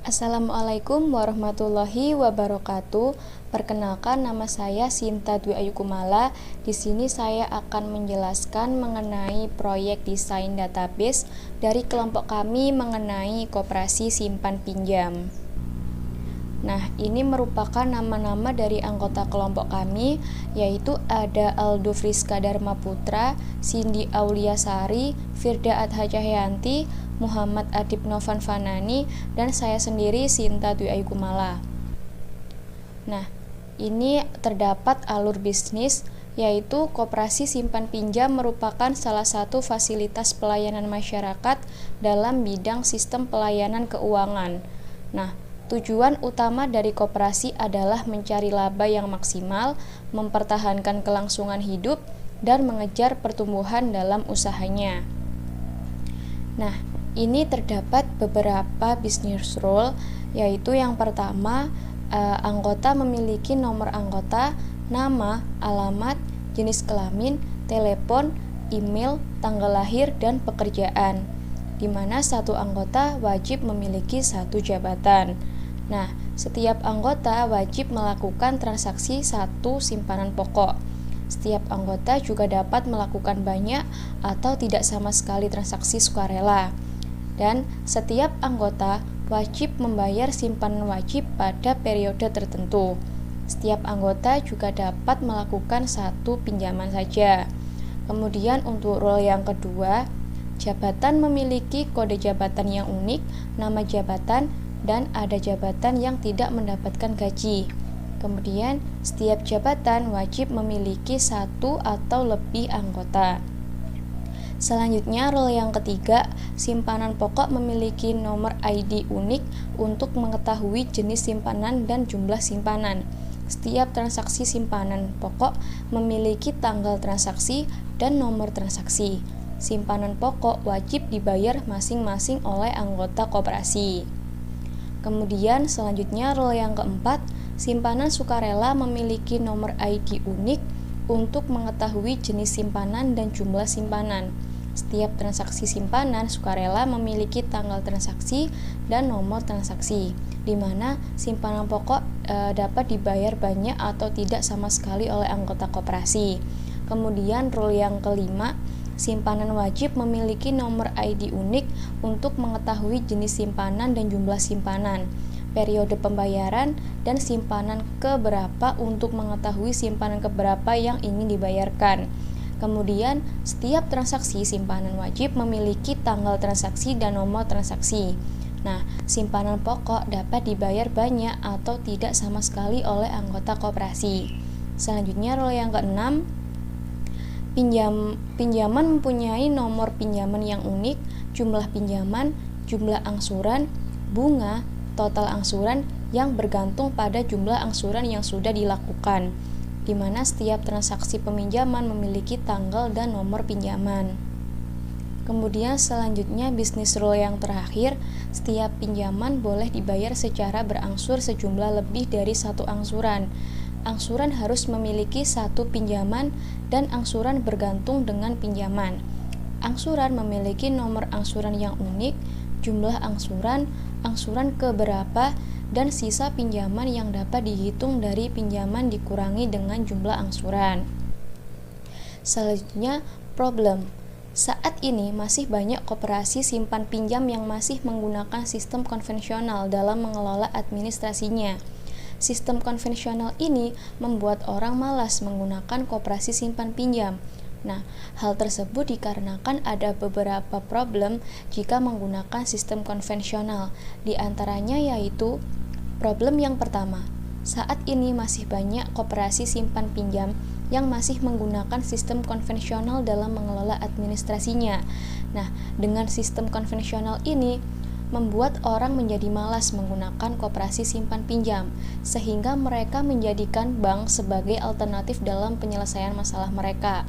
Assalamualaikum warahmatullahi wabarakatuh. Perkenalkan, nama saya Sinta Dwi Ayu Kumala. Di sini saya akan menjelaskan mengenai proyek desain database dari kelompok kami mengenai koperasi simpan pinjam. Nah, ini merupakan nama-nama dari anggota kelompok kami, yaitu ada Aldo Friska Dharma Putra, Cindy Auliasari, Firda Adha Cahyanti, Muhammad Adib Novan Fanani, dan saya sendiri Sinta Dwi Ayu Kumala. Nah, ini terdapat alur bisnis, yaitu koperasi simpan pinjam merupakan salah satu fasilitas pelayanan masyarakat dalam bidang sistem pelayanan keuangan. Nah, tujuan utama dari koperasi adalah mencari laba yang maksimal, mempertahankan kelangsungan hidup, dan mengejar pertumbuhan dalam usahanya. Nah, ini terdapat beberapa business rule, yaitu yang pertama, anggota memiliki nomor anggota, nama, alamat, jenis kelamin, telepon, email, tanggal lahir, dan pekerjaan, di mana satu anggota wajib memiliki satu jabatan. Nah, setiap anggota wajib melakukan transaksi satu simpanan pokok. Setiap anggota juga dapat melakukan banyak atau tidak sama sekali transaksi sukarela. Dan setiap anggota wajib membayar simpanan wajib pada periode tertentu. Setiap anggota juga dapat melakukan satu pinjaman saja. Kemudian untuk role yang kedua, jabatan memiliki kode jabatan yang unik, nama jabatan, dan ada jabatan yang tidak mendapatkan gaji. Kemudian, setiap jabatan wajib memiliki satu atau lebih anggota. Selanjutnya, role yang ketiga, simpanan pokok memiliki nomor ID unik untuk mengetahui jenis simpanan dan jumlah simpanan. Setiap transaksi simpanan pokok memiliki tanggal transaksi dan nomor transaksi. Simpanan pokok wajib dibayar masing-masing oleh anggota koperasi. Kemudian selanjutnya role yang keempat, simpanan sukarela memiliki nomor ID unik untuk mengetahui jenis simpanan dan jumlah simpanan. Setiap transaksi simpanan sukarela memiliki tanggal transaksi dan nomor transaksi, di mana simpanan pokok dapat dibayar banyak atau tidak sama sekali oleh anggota koperasi. Kemudian role yang kelima, simpanan wajib memiliki nomor ID unik untuk mengetahui jenis simpanan dan jumlah simpanan, periode pembayaran, dan simpanan keberapa untuk mengetahui simpanan keberapa yang ingin dibayarkan. Kemudian, setiap transaksi simpanan wajib memiliki tanggal transaksi dan nomor transaksi. Nah, simpanan pokok dapat dibayar banyak atau tidak sama sekali oleh anggota koperasi. Selanjutnya, role yang keenam, pinjaman mempunyai nomor pinjaman yang unik, jumlah pinjaman, jumlah angsuran, bunga, total angsuran yang bergantung pada jumlah angsuran yang sudah dilakukan, di mana setiap transaksi peminjaman memiliki tanggal dan nomor pinjaman. Kemudian selanjutnya bisnis rule yang terakhir, setiap pinjaman boleh dibayar secara berangsur sejumlah lebih dari satu angsuran. Angsuran harus memiliki satu pinjaman dan angsuran bergantung dengan pinjaman. Angsuran memiliki nomor angsuran yang unik, jumlah angsuran, angsuran keberapa, dan sisa pinjaman yang dapat dihitung dari pinjaman dikurangi dengan jumlah angsuran. Selanjutnya, problem. Saat ini masih banyak koperasi simpan pinjam yang masih menggunakan sistem konvensional dalam mengelola administrasinya. Sistem konvensional ini membuat orang malas menggunakan koperasi simpan pinjam. Nah, hal tersebut dikarenakan ada beberapa problem jika menggunakan sistem konvensional. Di antaranya yaitu, problem yang pertama, saat ini masih banyak koperasi simpan pinjam yang masih menggunakan sistem konvensional dalam mengelola administrasinya. Nah, dengan sistem konvensional ini membuat orang menjadi malas menggunakan koperasi simpan pinjam, sehingga mereka menjadikan bank sebagai alternatif dalam penyelesaian masalah mereka.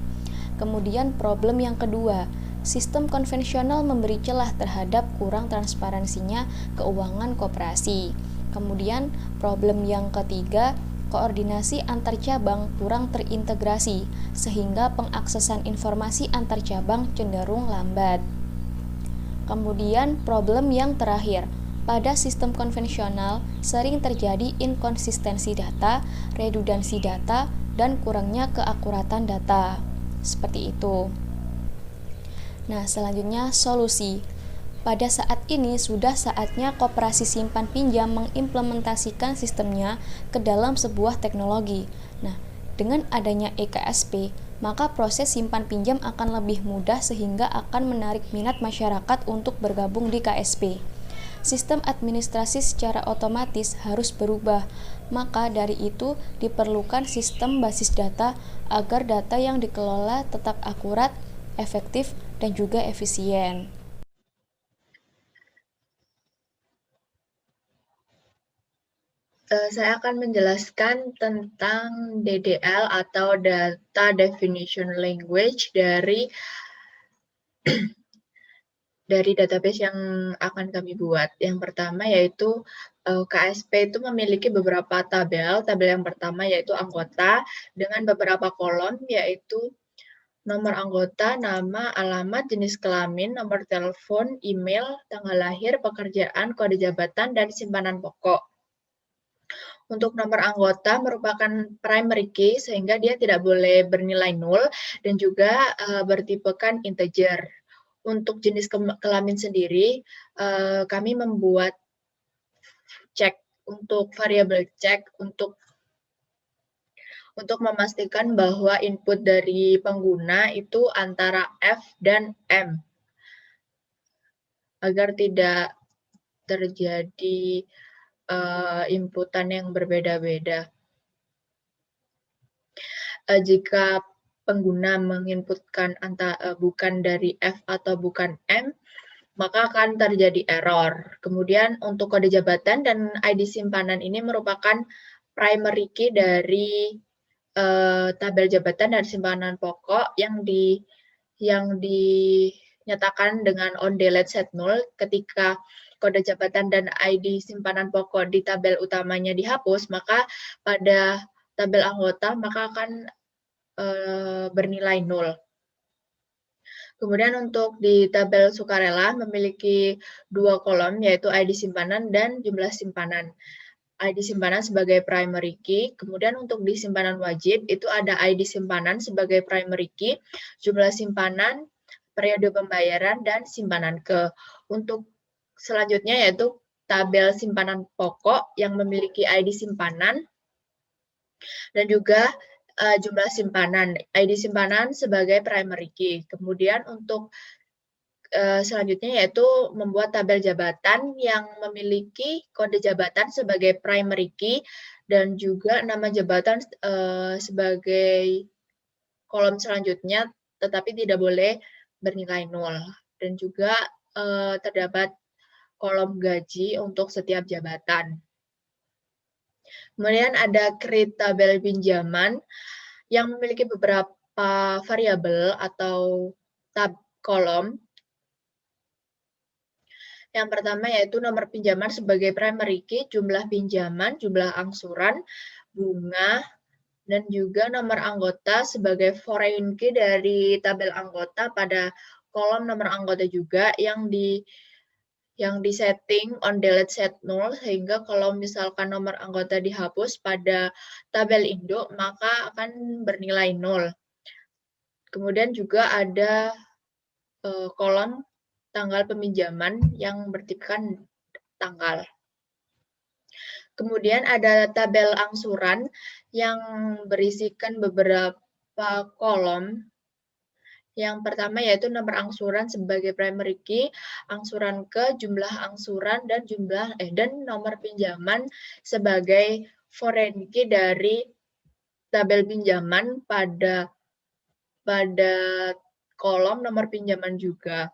Kemudian problem yang kedua, sistem konvensional memberi celah terhadap kurang transparansinya keuangan koperasi. Kemudian problem yang ketiga, koordinasi antar cabang kurang terintegrasi, sehingga pengaksesan informasi antar cabang cenderung lambat. Kemudian problem yang terakhir, Pada sistem konvensional, sering terjadi inkonsistensi data, redundansi data, dan kurangnya keakuratan data. Seperti itu. Nah, selanjutnya solusi. Pada saat ini sudah saatnya koperasi simpan pinjam mengimplementasikan sistemnya ke dalam sebuah teknologi. Nah, dengan adanya EKSP, maka proses simpan pinjam akan lebih mudah sehingga akan menarik minat masyarakat untuk bergabung di KSP. Sistem administrasi secara otomatis harus berubah, maka dari itu diperlukan sistem basis data agar data yang dikelola tetap akurat, efektif, dan juga efisien. Saya akan menjelaskan tentang DDL atau Data Definition Language dari database yang akan kami buat. Yang pertama yaitu KSP itu memiliki beberapa tabel. Tabel yang pertama yaitu anggota dengan beberapa kolom yaitu nomor anggota, nama, alamat, jenis kelamin, nomor telepon, email, tanggal lahir, pekerjaan, kode jabatan, dan simpanan pokok. Untuk nomor anggota merupakan primary key sehingga dia tidak boleh bernilai nol dan juga bertipekan integer. Untuk jenis kelamin sendiri, kami membuat cek untuk variabel cek untuk memastikan bahwa input dari pengguna itu antara F dan M agar tidak terjadi inputan yang berbeda-beda. Jika pengguna menginputkan bukan dari F atau bukan M, maka akan terjadi error. Kemudian untuk kode jabatan dan ID simpanan ini merupakan primary key dari tabel jabatan dan simpanan pokok yang dinyatakan dengan on delete set null ketika kode jabatan dan ID simpanan pokok di tabel utamanya dihapus, maka pada tabel anggota maka akan bernilai nol. Kemudian untuk di tabel sukarela memiliki dua kolom yaitu ID simpanan dan jumlah simpanan. ID simpanan sebagai primary key, kemudian untuk di simpanan wajib itu ada ID simpanan sebagai primary key, jumlah simpanan, periode pembayaran, dan simpanan ke. Untuk selanjutnya yaitu tabel simpanan pokok yang memiliki ID simpanan dan juga jumlah simpanan, ID simpanan sebagai primary key. Kemudian untuk selanjutnya yaitu membuat tabel jabatan yang memiliki kode jabatan sebagai primary key dan juga nama jabatan sebagai kolom selanjutnya, tetapi tidak boleh bernilai nol. Dan juga terdapat kolom gaji untuk setiap jabatan. Kemudian ada create tabel pinjaman yang memiliki beberapa variabel atau tab kolom. Yang pertama yaitu nomor pinjaman sebagai primary key, jumlah pinjaman, jumlah angsuran, bunga, dan juga nomor anggota sebagai foreign key dari tabel anggota pada kolom nomor anggota juga yang disetting on delete set null sehingga kalau misalkan nomor anggota dihapus pada tabel induk maka akan bernilai nol. Kemudian juga ada kolom tanggal peminjaman yang bertipekan tanggal. Kemudian ada tabel angsuran yang berisikan beberapa kolom. Yang pertama yaitu nomor angsuran sebagai primary key, angsuran ke, jumlah angsuran, dan nomor pinjaman sebagai foreign key dari tabel pinjaman pada kolom nomor pinjaman juga.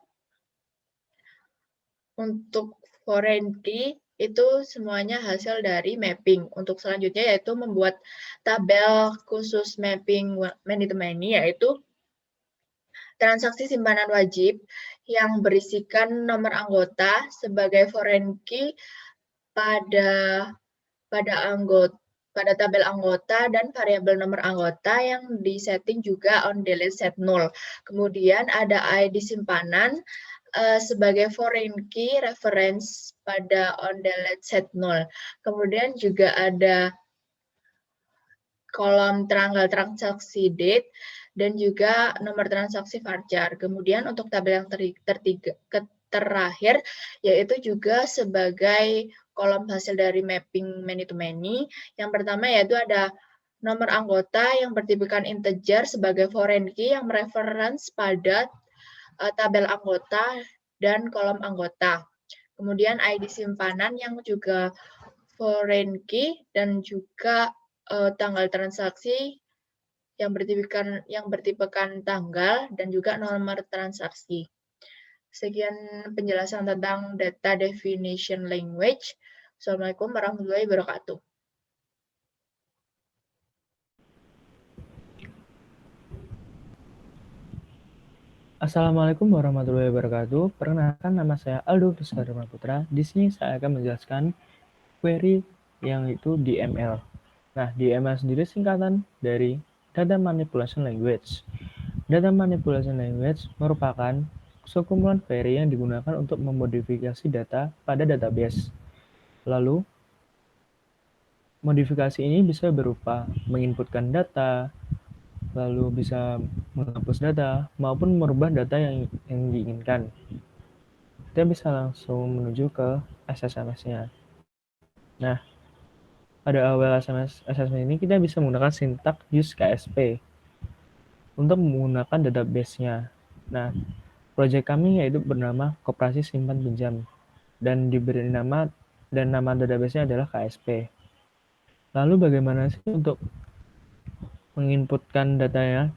Untuk foreign key itu semuanya hasil dari mapping. Untuk selanjutnya yaitu membuat tabel khusus mapping money yaitu transaksi simpanan wajib yang berisikan nomor anggota sebagai foreign key pada tabel anggota dan variabel nomor anggota yang disetting juga on delete set null. Kemudian ada ID simpanan sebagai foreign key reference pada on-the-left set 0. Kemudian juga ada kolom tanggal transaksi date dan juga nomor transaksi varchar. Kemudian untuk tabel yang terakhir yaitu juga sebagai kolom hasil dari mapping many to many. Yang pertama yaitu ada nomor anggota yang bertipikan integer sebagai foreign key yang mereference pada tabel anggota dan kolom anggota. Kemudian ID simpanan yang juga foreign key dan juga tanggal transaksi yang bertipekan tanggal dan juga nomor transaksi. Sekian penjelasan tentang data definition language. Assalamualaikum warahmatullahi wabarakatuh. Assalamualaikum warahmatullahi wabarakatuh. Perkenalkan, nama saya Aldo Rizky Putra. Di sini saya akan menjelaskan query yang itu DML. Nah, DML sendiri singkatan dari Data Manipulation Language. Data Manipulation Language merupakan sekumpulan query yang digunakan untuk memodifikasi data pada database. Lalu, modifikasi ini bisa berupa menginputkan data, lalu bisa menghapus data, maupun merubah data yang diinginkan. Kita bisa langsung menuju ke SSMS-nya. Nah, pada awal SSMS ini kita bisa menggunakan sintak use KSP untuk menggunakan database-nya. Nah, proyek kami yaitu bernama Koperasi Simpan Pinjam dan diberi nama database-nya adalah KSP. Lalu bagaimana sih untuk menginputkan datanya?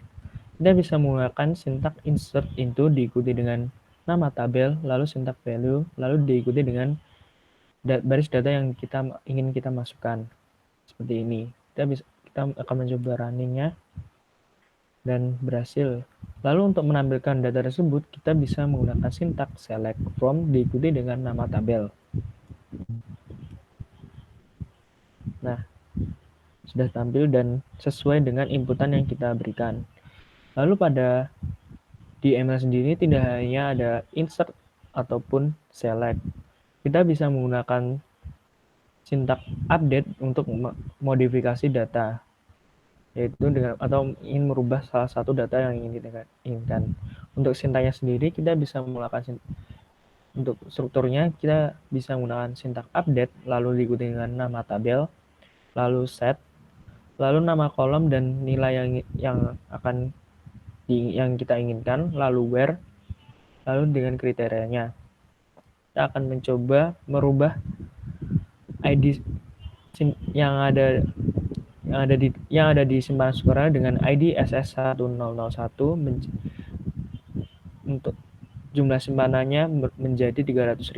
Kita bisa menggunakan sintak insert into diikuti dengan nama tabel, lalu sintak value, lalu diikuti dengan baris data yang ingin kita masukkan. Seperti ini. Kita akan mencoba runningnya dan berhasil. Lalu untuk menampilkan data tersebut, kita bisa menggunakan sintak select from diikuti dengan nama tabel. Nah, sudah tampil dan sesuai dengan inputan yang kita berikan. Lalu pada DML sendiri tidak hanya ada insert ataupun select. Kita bisa menggunakan sintak update untuk modifikasi data, yaitu atau ingin merubah salah satu data yang ingin kita inginkan. Untuk sintaknya sendiri kita bisa menggunakan untuk strukturnya kita bisa menggunakan sintak update lalu diikuti dengan nama tabel, lalu set, lalu nama kolom dan nilai yang kita inginkan, lalu where, lalu dengan kriterianya. Kita akan mencoba merubah ID yang ada di simpanan sukarela dengan ID SS1001 untuk jumlah simpanannya menjadi 300.000.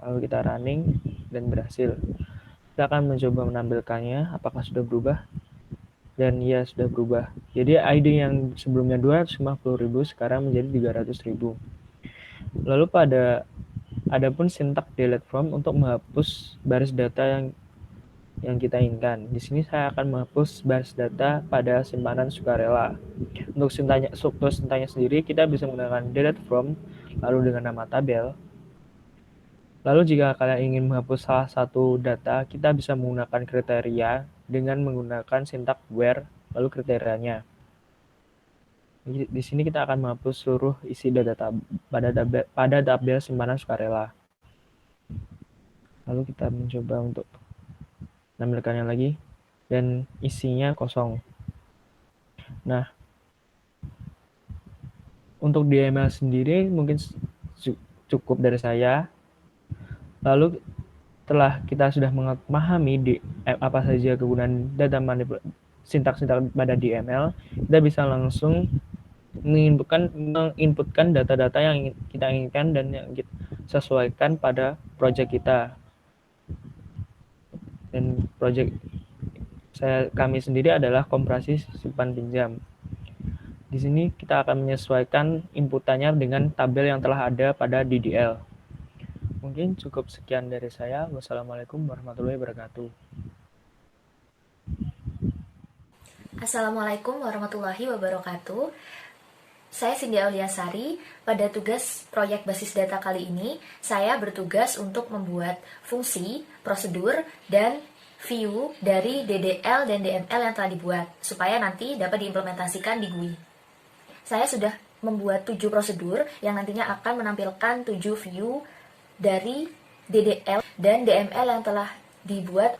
Lalu kita running dan berhasil. Kita akan mencoba menampilkannya apakah sudah berubah. Dan ya, sudah berubah. Jadi ID yang sebelumnya 250.000 sekarang menjadi 300.000. Lalu adapun sintak delete from untuk menghapus baris data yang kita inginkan. Di sini saya akan menghapus baris data pada simpanan sukarela. Untuk struktur sintanya sendiri kita bisa menggunakan delete from lalu dengan nama tabel. Lalu jika kalian ingin menghapus salah satu data, kita bisa menggunakan kriteria dengan menggunakan sintak where lalu kriterianya. Di sini kita akan menghapus seluruh isi data pada tabel simpanan sukarela. Lalu kita mencoba untuk menampilkannya lagi dan isinya kosong. Nah, untuk DML sendiri mungkin cukup dari saya. Lalu setelah kita sudah memahami apa saja kegunaan data sintak-sintak pada DML, kita bisa langsung menginputkan data-data yang kita inginkan dan yang kita sesuaikan pada proyek kita. Dan proyek kami sendiri adalah Koperasi Simpan Pinjam. Di sini kita akan menyesuaikan inputannya dengan tabel yang telah ada pada DDL. Mungkin cukup sekian dari saya. Wassalamualaikum warahmatullahi wabarakatuh. Assalamualaikum warahmatullahi wabarakatuh. Saya Cindy Auliasari. Pada tugas proyek basis data kali ini, saya bertugas untuk membuat fungsi, prosedur, dan view dari DDL dan DML yang telah dibuat, supaya nanti dapat diimplementasikan di GUI. Saya sudah membuat 7 prosedur yang nantinya akan menampilkan 7 view dari DDL dan DML yang telah dibuat.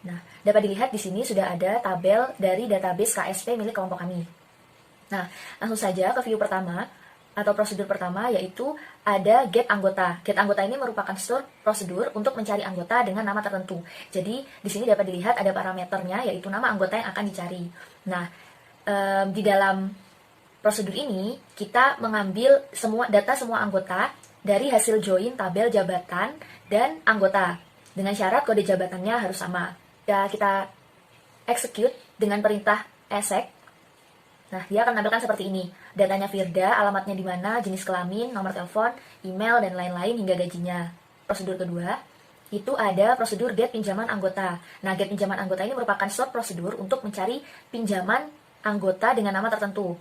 Nah, dapat dilihat di sini sudah ada tabel dari database KSP milik kelompok kami. Nah, langsung saja ke view pertama atau prosedur pertama, yaitu ada get anggota. Get anggota ini merupakan prosedur untuk mencari anggota dengan nama tertentu. Jadi, di sini dapat dilihat ada parameternya, yaitu nama anggota yang akan dicari. Nah, di dalam prosedur ini, kita mengambil data semua anggota dari hasil join tabel jabatan dan anggota. Dengan syarat kode jabatannya harus sama. Ya, kita execute dengan perintah exec. Nah, dia akan menampilkan seperti ini. Datanya Firda, alamatnya di mana, jenis kelamin, nomor telepon, email, dan lain-lain hingga gajinya. Prosedur kedua, itu ada prosedur get pinjaman anggota. Nah, get pinjaman anggota ini merupakan prosedur untuk mencari pinjaman anggota dengan nama tertentu.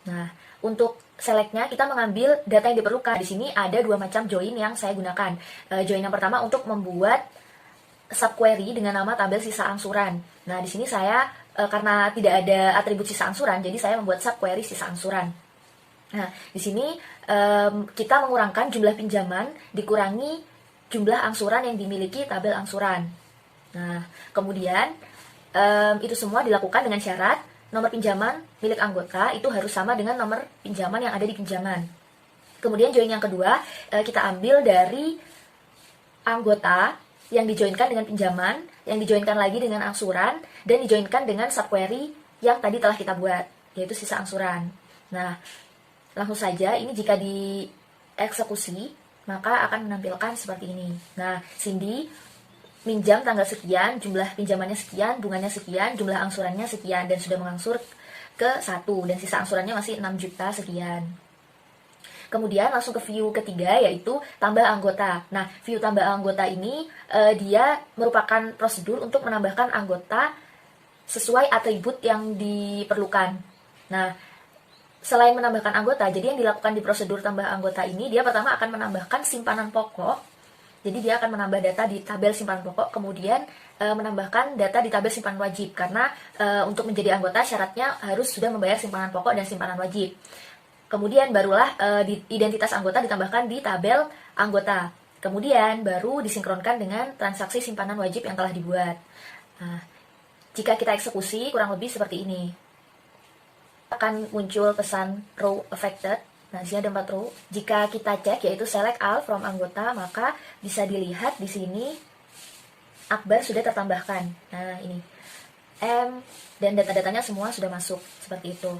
Nah, untuk selectnya kita mengambil data yang diperlukan. Di sini ada 2 macam join yang saya gunakan. Join yang pertama untuk membuat subquery dengan nama tabel sisa angsuran. Nah, di sini saya karena tidak ada atribut sisa angsuran, jadi saya membuat subquery sisa angsuran. Nah, di sini kita mengurangkan jumlah pinjaman dikurangi jumlah angsuran yang dimiliki tabel angsuran. Nah, kemudian itu semua dilakukan dengan syarat nomor pinjaman milik anggota itu harus sama dengan nomor pinjaman yang ada di pinjaman. Kemudian join yang kedua, kita ambil dari anggota yang dijoinkan dengan pinjaman, yang dijoinkan lagi dengan angsuran, dan dijoinkan dengan subquery yang tadi telah kita buat, yaitu sisa angsuran. Nah, langsung saja ini jika dieksekusi, maka akan menampilkan seperti ini. Nah, Cindy minjam tanggal sekian, jumlah pinjamannya sekian, bunganya sekian, jumlah angsurannya sekian, dan sudah mengangsur ke 1, dan sisa angsurannya masih 6 juta sekian. Kemudian langsung ke view ketiga, yaitu tambah anggota. Nah, view tambah anggota ini dia merupakan prosedur untuk menambahkan anggota sesuai atribut yang diperlukan. Nah, selain menambahkan anggota, jadi yang dilakukan di prosedur tambah anggota ini, dia pertama akan menambahkan simpanan pokok. Jadi dia akan menambah data di tabel simpanan pokok, kemudian menambahkan data di tabel simpanan wajib. Karena untuk menjadi anggota syaratnya harus sudah membayar simpanan pokok dan simpanan wajib. Kemudian barulah identitas anggota ditambahkan di tabel anggota. Kemudian baru disinkronkan dengan transaksi simpanan wajib yang telah dibuat. Nah, jika kita eksekusi kurang lebih seperti ini. Akan muncul pesan row affected. Nah, di sini ada 4 row. Jika kita cek, yaitu select all from anggota, maka bisa dilihat di sini Akbar sudah tertambahkan. Nah, ini M dan data-datanya semua sudah masuk seperti itu.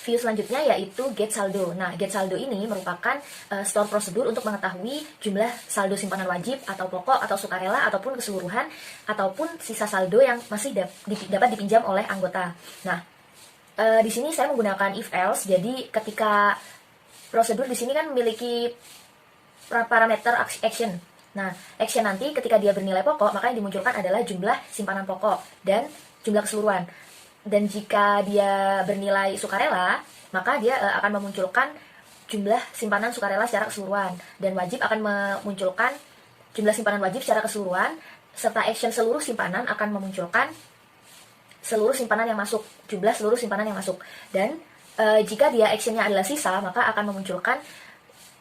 View selanjutnya yaitu get saldo. Nah, get saldo ini merupakan store prosedur untuk mengetahui jumlah saldo simpanan wajib atau pokok atau sukarela ataupun keseluruhan ataupun sisa saldo yang masih dapat dipinjam oleh anggota. Nah, di sini saya menggunakan if else. Jadi ketika prosedur di sini kan memiliki parameter action. Nah, action nanti ketika dia bernilai pokok, maka yang dimunculkan adalah jumlah simpanan pokok dan jumlah keseluruhan. Dan jika dia bernilai sukarela, maka dia akan memunculkan jumlah simpanan sukarela secara keseluruhan. Dan wajib akan memunculkan jumlah simpanan wajib secara keseluruhan, serta action seluruh simpanan akan memunculkan seluruh simpanan yang masuk, jumlah seluruh simpanan yang masuk. Dan jika dia actionnya adalah sisa, maka akan memunculkan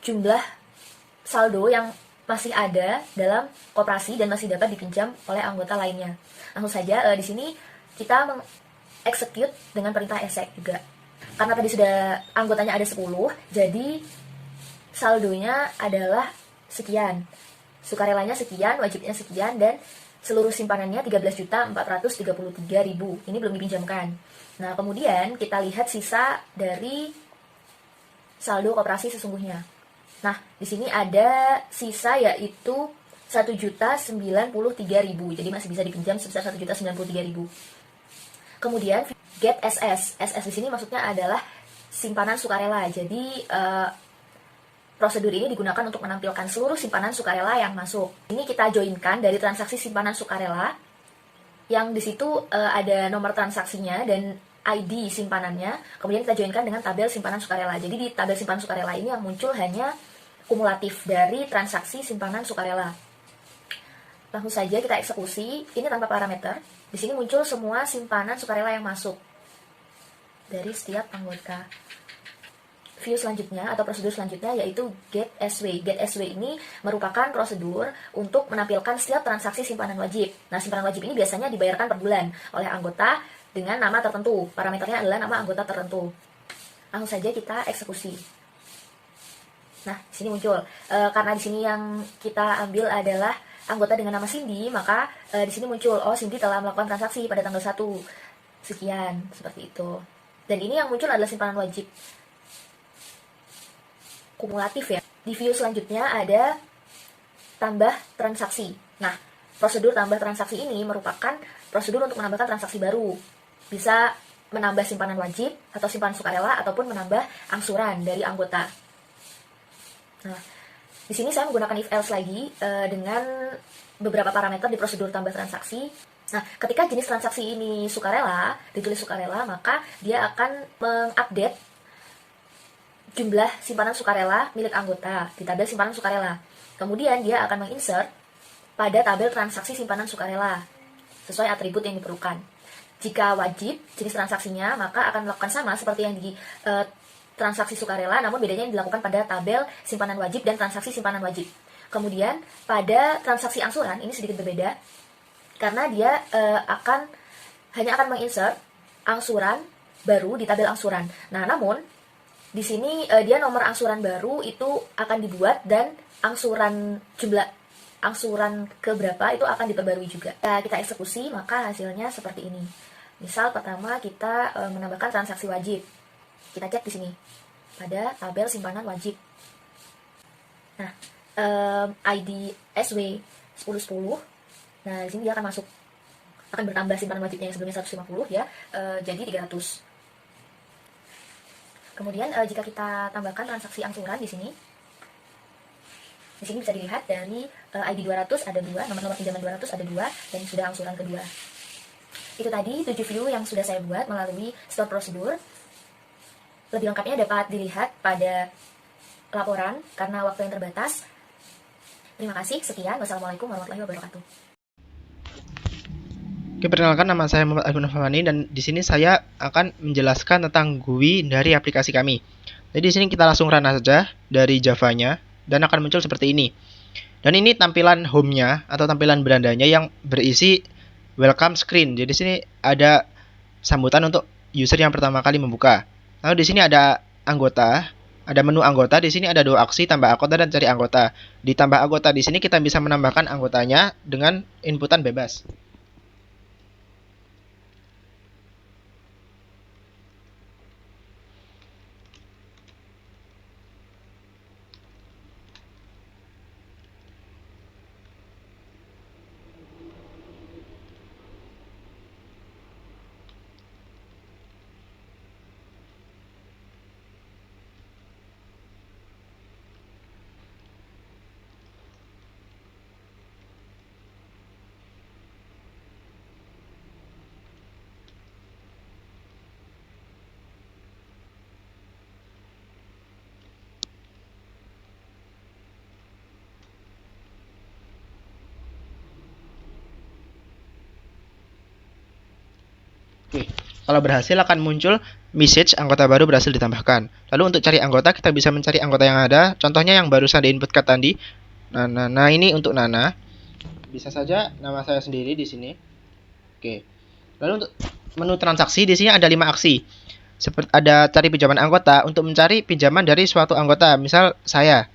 jumlah saldo yang masih ada dalam koperasi dan masih dapat dipinjam oleh anggota lainnya. Langsung saja di sini kita execute dengan perintah exec juga. Karena tadi sudah anggotanya ada 10, jadi saldonya adalah sekian. Sukarelanya sekian, wajibnya sekian, dan seluruh simpanannya 13.433.000. Ini belum dipinjamkan. Nah, kemudian kita lihat sisa dari saldo koperasi sesungguhnya. Nah, di sini ada sisa yaitu 1.093.000. Jadi masih bisa dipinjam sebesar 1.093.000. Kemudian get SS. SS di sini maksudnya adalah simpanan sukarela. Jadi prosedur ini digunakan untuk menampilkan seluruh simpanan sukarela yang masuk. Ini kita joinkan dari transaksi simpanan sukarela yang di situ ada nomor transaksinya dan ID simpanannya, kemudian kita joinkan dengan tabel simpanan sukarela. Jadi di tabel simpanan sukarela ini yang muncul hanya kumulatif dari transaksi simpanan sukarela. Langsung saja kita eksekusi, ini tanpa parameter. Di sini muncul semua simpanan sukarela yang masuk dari setiap anggota. View selanjutnya atau prosedur selanjutnya yaitu Get SW. Get SW ini merupakan prosedur untuk menampilkan setiap transaksi simpanan wajib. Nah, simpanan wajib ini biasanya dibayarkan per bulan oleh anggota dengan nama tertentu. Parameternya adalah nama anggota tertentu. Langsung saja kita eksekusi. Nah, di sini muncul. Karena di sini yang kita ambil adalah anggota dengan nama Cindy, maka di sini muncul, oh Cindy telah melakukan transaksi pada tanggal 1 sekian, seperti itu. Dan ini yang muncul adalah simpanan wajib kumulatif ya. Di view selanjutnya ada tambah transaksi. Nah, prosedur tambah transaksi ini merupakan prosedur untuk menambahkan transaksi baru. Bisa menambah simpanan wajib atau simpanan sukarela ataupun menambah angsuran dari anggota. Nah, di sini saya menggunakan if else lagi dengan beberapa parameter di prosedur tambah transaksi. Nah, ketika jenis transaksi ini sukarela, ditulis sukarela, maka dia akan mengupdate jumlah simpanan sukarela milik anggota di tabel simpanan sukarela. Kemudian dia akan menginsert pada tabel transaksi simpanan sukarela sesuai atribut yang diperlukan. Jika wajib jenis transaksinya, maka akan melakukan sama seperti yang di transaksi sukarela, namun bedanya yang dilakukan pada tabel simpanan wajib dan transaksi simpanan wajib. Kemudian pada transaksi angsuran ini sedikit berbeda karena dia hanya akan menginsert angsuran baru di tabel angsuran. Nah, namun di sini dia nomor angsuran baru itu akan dibuat dan jumlah angsuran keberapa itu akan diperbarui juga. Kita eksekusi, maka hasilnya seperti ini. Misal pertama kita menambahkan transaksi wajib. Kita cek di sini pada tabel simpanan wajib. Nah, ID SW 1010. Nah, di sini dia akan bertambah simpanan wajibnya yang sebelumnya 150 ya, jadi 300. Kemudian jika kita tambahkan transaksi angsuran di sini bisa dilihat dari ID 200 ada 2, nomor pinjaman 200 ada 2, dan sudah angsuran kedua. Itu tadi 7 view yang sudah saya buat melalui store prosedur. Lebih lengkapnya dapat dilihat pada laporan karena waktu yang terbatas. Terima kasih, sekian. Wassalamualaikum warahmatullahi wabarakatuh. Oke, perkenalkan, nama saya Muhammad Agung Nafani dan di sini saya akan menjelaskan tentang GUI dari aplikasi kami. Jadi di sini kita langsung run saja dari Java-nya dan akan muncul seperti ini. Dan ini tampilan home-nya atau tampilan berandanya yang berisi welcome screen. Jadi di sini ada sambutan untuk user yang pertama kali membuka. Lalu di sini ada anggota, ada menu anggota. Di sini ada 2 aksi, tambah anggota dan cari anggota. Di tambah anggota di sini kita bisa menambahkan anggotanya dengan inputan bebas. Oke, kalau berhasil akan muncul message anggota baru berhasil ditambahkan. Lalu untuk cari anggota, kita bisa mencari anggota yang ada. Contohnya yang barusan diinputkan tadi. Nah, ini untuk Nana. Bisa saja nama saya sendiri di sini. Oke. Lalu untuk menu transaksi di sini ada 5 aksi. Seperti ada cari pinjaman anggota untuk mencari pinjaman dari suatu anggota. Misal saya.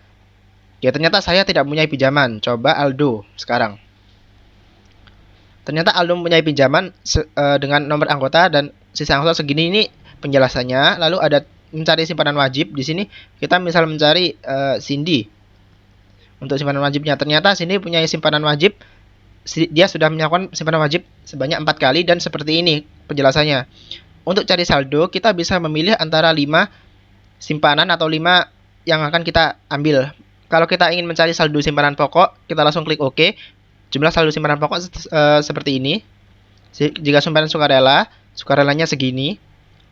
Ya, ternyata saya tidak mempunyai pinjaman. Coba Aldo sekarang. Ternyata Aldo mempunyai pinjaman dengan nomor anggota dan sisa anggota segini. Ini penjelasannya. Lalu ada mencari simpanan wajib. Di sini kita misal mencari Cindy. Untuk simpanan wajibnya, ternyata Cindy punya simpanan wajib. Dia sudah melakukan simpanan wajib sebanyak 4 kali dan seperti ini penjelasannya. Untuk cari saldo, kita bisa memilih antara 5 simpanan atau 5 yang akan kita ambil. Kalau kita ingin mencari saldo simpanan pokok, kita langsung klik OK. Jumlah saldo simpanan pokok seperti ini. Jika simpanan sukarela, sukarelanya segini.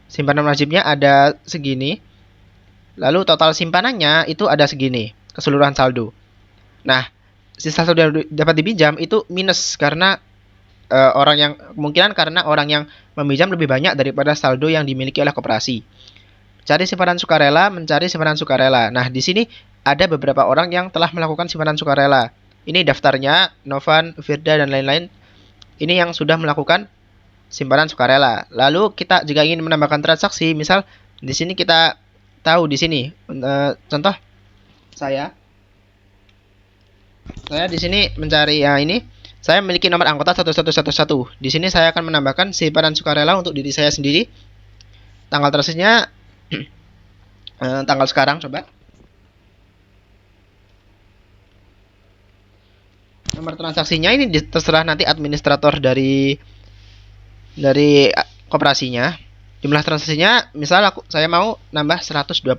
simpanan wajibnya ada segini, lalu total simpanannya itu ada segini, keseluruhan saldo. Nah, sisa saldo yang dapat dipinjam itu minus karena kemungkinan karena orang yang meminjam lebih banyak daripada saldo yang dimiliki oleh koperasi. Cari simpanan sukarela, mencari simpanan sukarela. Nah, di sini ada beberapa orang yang telah melakukan simpanan sukarela. Ini daftarnya, Novan, Firda, dan lain-lain. Ini yang sudah melakukan simpanan sukarela. Lalu kita jika ingin menambahkan transaksi, misal di sini kita tahu di sini, contoh saya di sini mencari ini. Saya memiliki nomor anggota 1111. Di sini saya akan menambahkan simpanan sukarela untuk diri saya sendiri. Tanggal transaksinya tanggal sekarang, coba. Nomor transaksinya ini terserah nanti administrator dari koperasinya. Jumlah transaksinya misal saya mau nambah 120.000.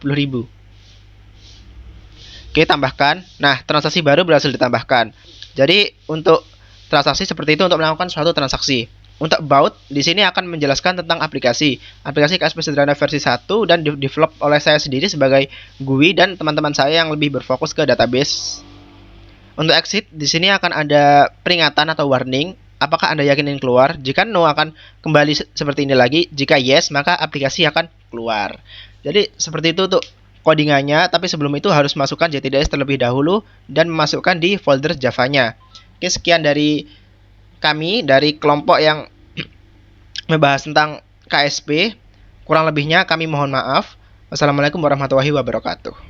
Oke, tambahkan. Nah, transaksi baru berhasil ditambahkan. Jadi untuk transaksi seperti itu untuk melakukan suatu transaksi. Untuk about, di sini akan menjelaskan tentang aplikasi. Aplikasi KSP Sederhana versi 1 dan develop oleh saya sendiri sebagai GUI dan teman-teman saya yang lebih berfokus ke database. Untuk exit, di sini akan ada peringatan atau warning. Apakah Anda yakin ingin keluar? Jika no, akan kembali seperti ini lagi. Jika yes, maka aplikasi akan keluar. Jadi seperti itu untuk codingannya, tapi sebelum itu harus masukkan JTDS terlebih dahulu dan memasukkan di folder Java-nya. Oke, sekian dari kami, dari kelompok yang membahas tentang KSP. Kurang lebihnya kami mohon maaf. Wassalamualaikum warahmatullahi wabarakatuh.